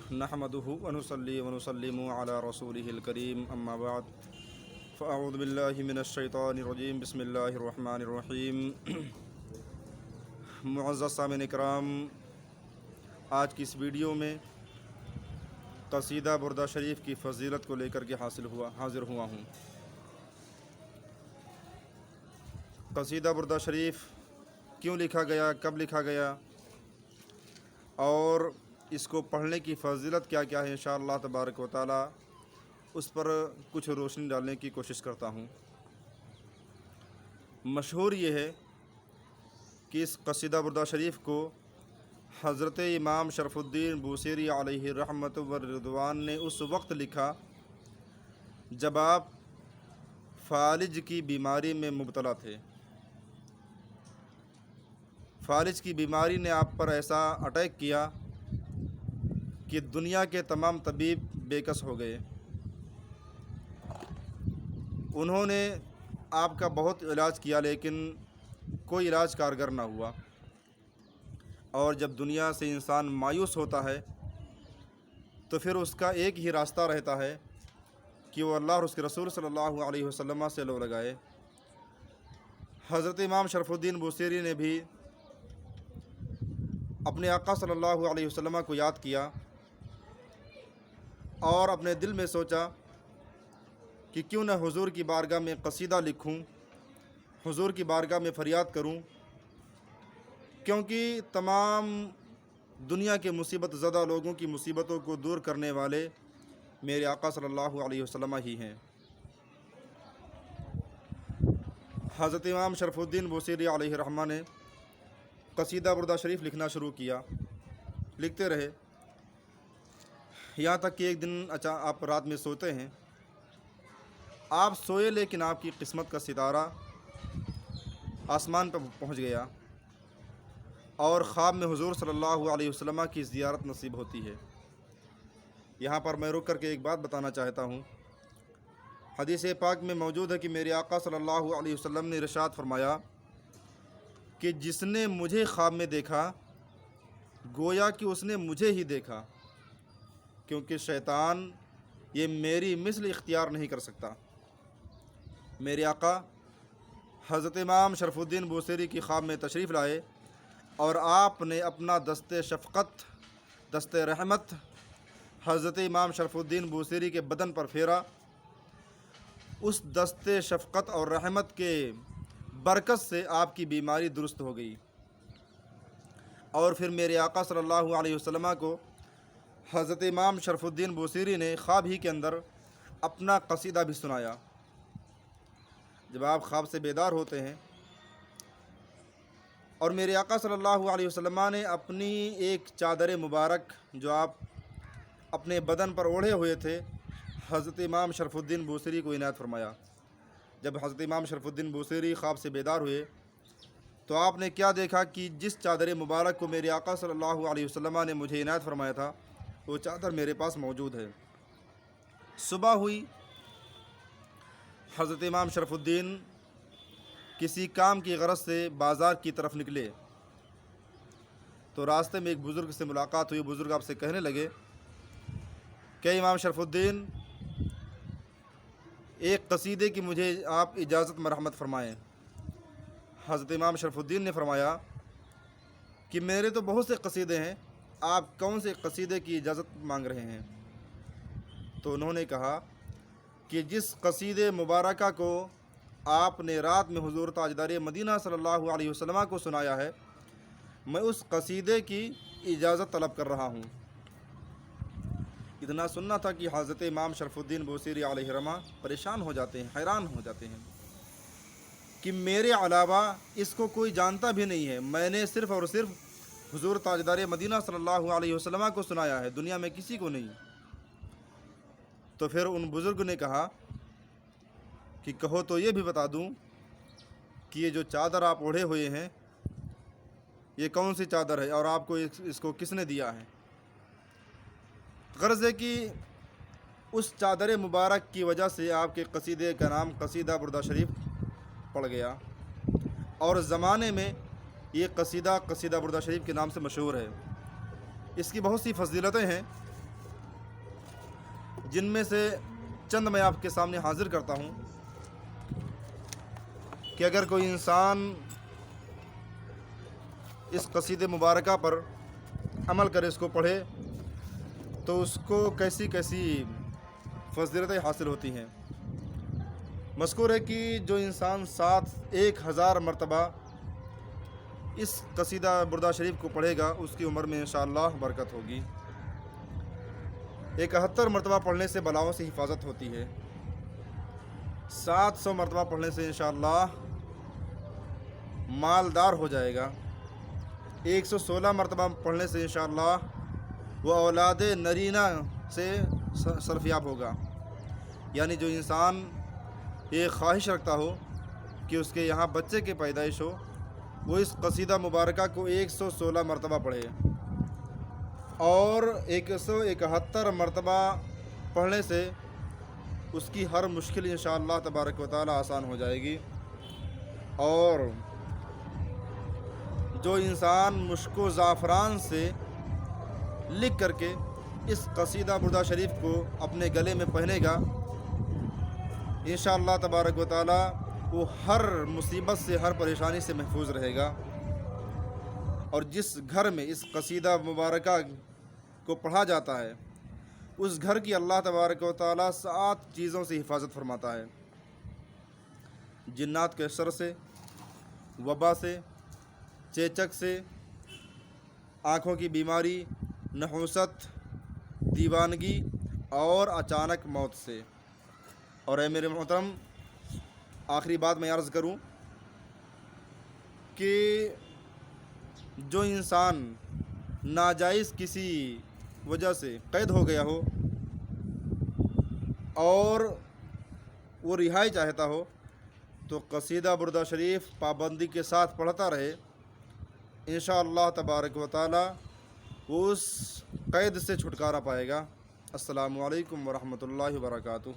نحمده ونصلي ونسلم على رسوله الكريم اما بعد فاعوذ باللہ من الشیطان الرجیم بسم اللہ الرحمن الرحیم معزز سامعین اکرام، آج کی اس ویڈیو میں قصیدہ بردہ شریف کی فضیلت کو لے کر کے حاضر ہوا ہوں۔ قصیدہ بردہ شریف کیوں لکھا گیا، کب لکھا گیا اور اس کو پڑھنے کی فضیلت کیا کیا ہے، انشاءاللہ تبارک و تعالی اس پر کچھ روشنی ڈالنے کی کوشش کرتا ہوں۔ مشہور یہ ہے کہ اس قصیدہ بردہ شریف کو حضرت امام شرف الدین بوصیری علیہ رحمت والرضوان نے اس وقت لکھا جب آپ فالج کی بیماری میں مبتلا تھے۔ فالج کی بیماری نے آپ پر ایسا اٹیک کیا کہ دنیا کے تمام طبیب بے کس ہو گئے۔ انہوں نے آپ کا بہت علاج کیا لیکن کوئی علاج کارگر نہ ہوا، اور جب دنیا سے انسان مایوس ہوتا ہے تو پھر اس کا ایک ہی راستہ رہتا ہے کہ وہ اللہ اور اس کے رسول صلی اللہ علیہ وسلم سے لو لگائے۔ حضرت امام شرف الدین بوصیری نے بھی اپنے آقا صلی اللہ علیہ وسلم کو یاد کیا اور اپنے دل میں سوچا کہ کیوں نہ حضور کی بارگاہ میں قصیدہ لکھوں، حضور کی بارگاہ میں فریاد کروں، کیونکہ تمام دنیا کے مصیبت زدہ لوگوں کی مصیبتوں کو دور کرنے والے میرے آقا صلی اللہ علیہ وسلم ہی ہیں۔ حضرت امام شرف الدین بوصیری علیہ رحمہ نے قصیدہ بردہ شریف لکھنا شروع کیا، لکھتے رہے، یہاں تک کہ ایک دن آپ رات میں سوتے ہیں، آپ سوئے لیکن آپ کی قسمت کا ستارہ آسمان پر پہنچ گیا اور خواب میں حضور صلی اللہ علیہ وسلم کی زیارت نصیب ہوتی ہے۔ یہاں پر میں رک کر کے ایک بات بتانا چاہتا ہوں۔ حدیث پاک میں موجود ہے کہ میرے آقا صلی اللہ علیہ وسلم نے ارشاد فرمایا کہ جس نے مجھے خواب میں دیکھا گویا کہ اس نے مجھے ہی دیکھا، کیونکہ شیطان یہ میری مثل اختیار نہیں کر سکتا۔ میرے آقا حضرت امام شرف الدین بوصیری کی خواب میں تشریف لائے اور آپ نے اپنا دست شفقت، دست رحمت حضرت امام شرف الدین بوصیری کے بدن پر پھیرا۔ اس دست شفقت اور رحمت کے برکت سے آپ کی بیماری درست ہو گئی، اور پھر میرے آقا صلی اللہ علیہ وسلم کو حضرت امام شرف الدین بوصیری نے خواب ہی کے اندر اپنا قصیدہ بھی سنایا۔ جب آپ خواب سے بیدار ہوتے ہیں اور میرے آقا صلی اللہ علیہ وسلم نے اپنی ایک چادر مبارک جو آپ اپنے بدن پر اوڑھے ہوئے تھے حضرت امام شرف الدین بوصیری کو عنایت فرمایا۔ جب حضرت امام شرف الدین بوصیری خواب سے بیدار ہوئے تو آپ نے کیا دیکھا کہ جس چادر مبارک کو میرے آقا صلی اللہ علیہ وسلم نے مجھے عنایت فرمایا تھا وہ چادر میرے پاس موجود ہے۔ صبح ہوئی، حضرت امام شرف الدین کسی کام کی غرض سے بازار کی طرف نکلے تو راستے میں ایک بزرگ سے ملاقات ہوئی۔ بزرگ آپ سے کہنے لگے کہ امام شرف الدین، ایک قصیدے کی مجھے آپ اجازت مرحمت فرمائیں۔ حضرت امام شرف الدین نے فرمایا کہ میرے تو بہت سے قصیدے ہیں، آپ کون سے قصیدے کی اجازت مانگ رہے ہیں؟ تو انہوں نے کہا کہ جس قصیدے مبارکہ کو آپ نے رات میں حضور تاجدار مدینہ صلی اللہ علیہ وسلم کو سنایا ہے، میں اس قصیدے کی اجازت طلب کر رہا ہوں۔ اتنا سننا تھا کہ حضرت امام شرف الدین بوصیری علیہ رحمہ پریشان ہو جاتے ہیں، حیران ہو جاتے ہیں کہ میرے علاوہ اس کو کوئی جانتا بھی نہیں ہے، میں نے صرف اور صرف حضور تاجدار مدینہ صلی اللہ علیہ وسلم کو سنایا ہے، دنیا میں کسی کو نہیں۔ تو پھر ان بزرگ نے کہا کہ کہو تو یہ بھی بتا دوں کہ یہ جو چادر آپ اوڑھے ہوئے ہیں یہ کون سی چادر ہے اور آپ کو اس کو کس نے دیا ہے؟ غرض ہے کہ اس چادر مبارک کی وجہ سے آپ کے قصیدے کا نام قصیدہ بردہ شریف پڑ گیا، اور زمانے میں یہ قصیدہ بردہ شریف کے نام سے مشہور ہے۔ اس کی بہت سی فضیلتیں ہیں، جن میں سے چند میں آپ کے سامنے حاضر کرتا ہوں کہ اگر کوئی انسان اس قصید مبارکہ پر عمل کرے، اس کو پڑھے، تو اس کو کیسی کیسی فضیلتیں حاصل ہوتی ہیں۔ مذکور ہے کہ جو انسان 1000 مرتبہ اس قصیدہ بردہ شریف کو پڑھے گا، اس کی عمر میں انشاءاللہ برکت ہوگی۔ 71 مرتبہ پڑھنے سے بلاؤں سے حفاظت ہوتی ہے۔ 700 مرتبہ پڑھنے سے انشاءاللہ مالدار ہو جائے گا۔ 116 مرتبہ پڑھنے سے انشاءاللہ وہ اولاد نرینہ سے سرفیاب ہوگا۔ یعنی جو انسان یہ خواہش رکھتا ہو کہ اس کے یہاں بچے کی پیدائش ہو، وہ اس قصیدہ مبارکہ کو 116 مرتبہ پڑھے، اور 171 مرتبہ پڑھنے سے اس کی ہر مشکل انشاءاللہ تبارک و تعالی آسان ہو جائے گی۔ اور جو انسان مشک و زعفران سے لکھ کر کے اس قصیدہ بردہ شریف کو اپنے گلے میں پہنے گا، انشاءاللہ تبارک و تعالی وہ ہر مصیبت سے، ہر پریشانی سے محفوظ رہے گا۔ اور جس گھر میں اس قصیدہ مبارکہ کو پڑھا جاتا ہے، اس گھر کی اللہ تبارک و تعالی 7 چیزوں سے حفاظت فرماتا ہے: جنات کے شر سے، وبا سے، چیچک سے، آنکھوں کی بیماری، نحوست، دیوانگی اور اچانک موت سے۔ اور اے میرے محترم، آخری بات میں عرض کروں کہ جو انسان ناجائز کسی وجہ سے قید ہو گیا ہو اور وہ رہائی چاہتا ہو، تو قصیدہ بردہ شریف پابندی کے ساتھ پڑھتا رہے، انشاءاللہ تبارک و تعالی وہ اس قید سے چھٹکارا پائے گا۔ السلام علیکم ورحمۃ اللہ وبرکاتہ۔